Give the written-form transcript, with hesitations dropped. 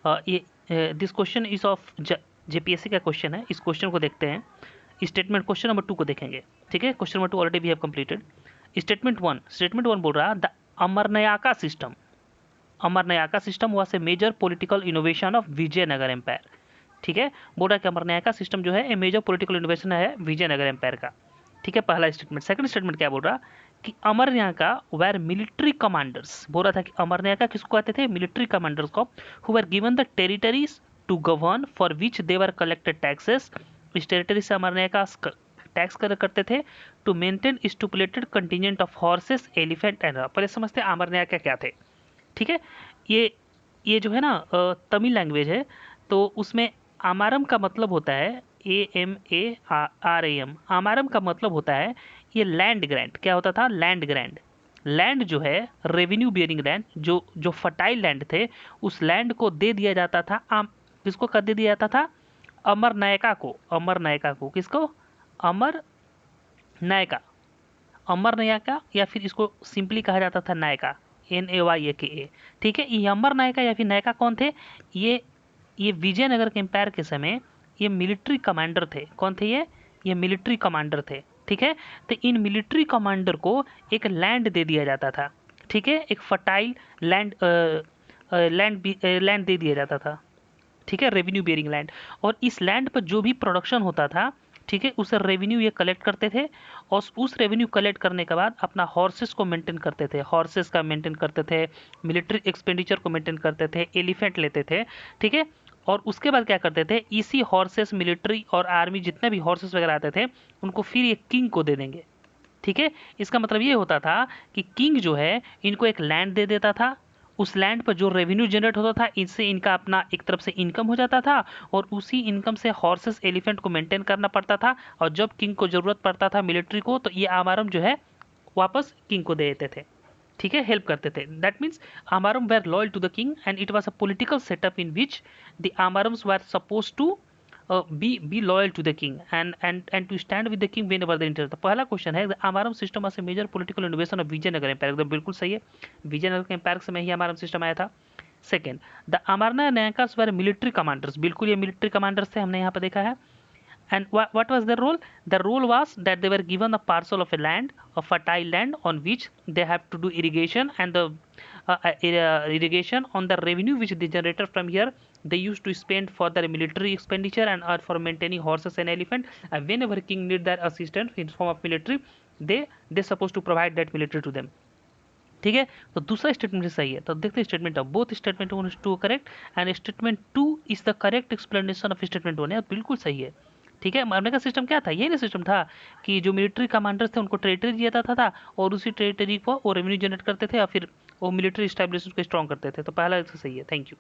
ये this question is of JPSC का question है। इस क्वेश्चन को देखते हैं। स्टेटमेंट क्वेश्चन नंबर 2 को देखेंगे। ठीक है, question number 2 already we have completed. Statement 1 बोल रहा the amarnayaka system. Amarnayaka system was a major political innovation of Vijayanagar empire. ठीक है, बोल रहा है कि अमरनायका सिस्टम जो है ए मेजर पॉलिटिकल इनोवेशन है विजयनगर एम्पायर का। ठीक है, पहला स्टेटमेंट। सेकंड स्टेटमेंट क्या बोल रहा कि अमरनायका वेर मिलिट्री कमांडर्स। बोल रहा था कि अमरनायका किसको कहते थे? मिलिट्री कमांडर्स को। Who were given the territories to govern for which they were collected taxes. इस टेरिटरी से अमरनायका टैक्स करते थे to maintain stipulated contingent of horses, elephant and. पहले समझते हैं अमरनायका क्या थे। ठीक है, ये जो है ना तमिल लैंग्वेज है, तो उसमें आमारम का मतलब होता है AMARAM। आमारम का मतलब होता है ये लैंड ग्रांट। क्या होता था? Land grant. लैंड जो है रेवेन्यू बियरिंग लैंड, जो फर्टाइल लैंड थे, उस लैंड को दे दिया जाता था। किसको कर दे दिया जाता था? अमरनायका को। अमरनायका को किसको? अमर नायका। अमर नायका, या फिर इसको सिंपली कहा जाता था नायका, NAYAKA। ठीक है, ये अमर नायका या फिर नायका कौन थे? ये विजयनगर के एम्पायर के समय ये मिलिट्री कमांडर थे। कौन थे ये मिलिट्री कमांडर थे। ठीक है, तो इन मिलिट्री कमांडर को एक लैंड दे दिया जाता था। ठीक है, एक फर्टाइल लैंड लैंड दे दिया जाता था। ठीक है, रेवेन्यू बियरिंग लैंड। और इस लैंड पर जो भी प्रोडक्शन होता था, ठीक है, उसे रेवेन्यू ये कलेक्ट करते थे। और उस रेवेन्यू कलेक्ट करने के बाद अपना हॉर्सेस को मेंटेन करते थे। हॉर्सेस का मेंटेन करते थे, मिलिट्री एक्सपेंडिचर को मेंटेन करते थे, एलिफेंट लेते थे। ठीक है, और उसके बाद क्या करते थे? इसी हॉर्सेस, मिलिट्री और आर्मी जितने भी हॉर्सेस वगैरह आते थे, उनको फिर ये किंग को दे देंगे। ठीक है, इसका मतलब ये होता था कि किंग जो है इनको एक लैंड दे देता था। उस लैंड पर जो रेवेन्यू जनरेट होता था, इससे इनका अपना एक तरफ से इनकम हो जाता था, और उसी इनकम से हॉर्सेस, एलिफेंट को मेंटेन करना पड़ता था। और जब किंग को जरूरत पड़ता था मिलिट्री को, तो ये आमारम जो है वापस किंग को दे देते थे। ठीक है, हेल्प करते थे। That means amaram were loyal to the king and it was a political setup in which the amarams were suppose to be loyal to the king and to stand with the king whenever they enter। तो पहला question है amaram system was a major political innovation of Vijayanagar empire. एकदम बिल्कुल सही है, विजयनगर के empire से में ही आमारम सिस्टम आया था। Second, the amarnayakas were military commanders. बिल्कुल ये मिलिट्री कमांडर्स थे, हमने यहाँ पे देखा है। And what was their role? The role was that they were given a parcel of a land, a fertile land, on which they have to do irrigation, and the irrigation on the revenue which they generated from here, they used to spend for their military expenditure and for maintaining horses and elephant. And whenever king need their assistance in form of military, they supposed to provide that military to them। ठीक है, तो दूसरा statement सही है। तो देखते हैं statement of both statement 1 2 correct and statement 2 is the correct explanation of statement 1। यार बिल्कुल सही है। ठीक है, मारने का सिस्टम क्या था? यही ना सिस्टम था कि जो मिलिट्री कमांडर्स थे उनको टेरिटरी दिया जाता था, और उसी टेरिटरी को वो रेवेन्यू जनरेट करते थे, और फिर वो मिलिट्री स्टैब्लिशमेंट को स्ट्रॉन्ग करते थे। तो पहला सही है। Thank you.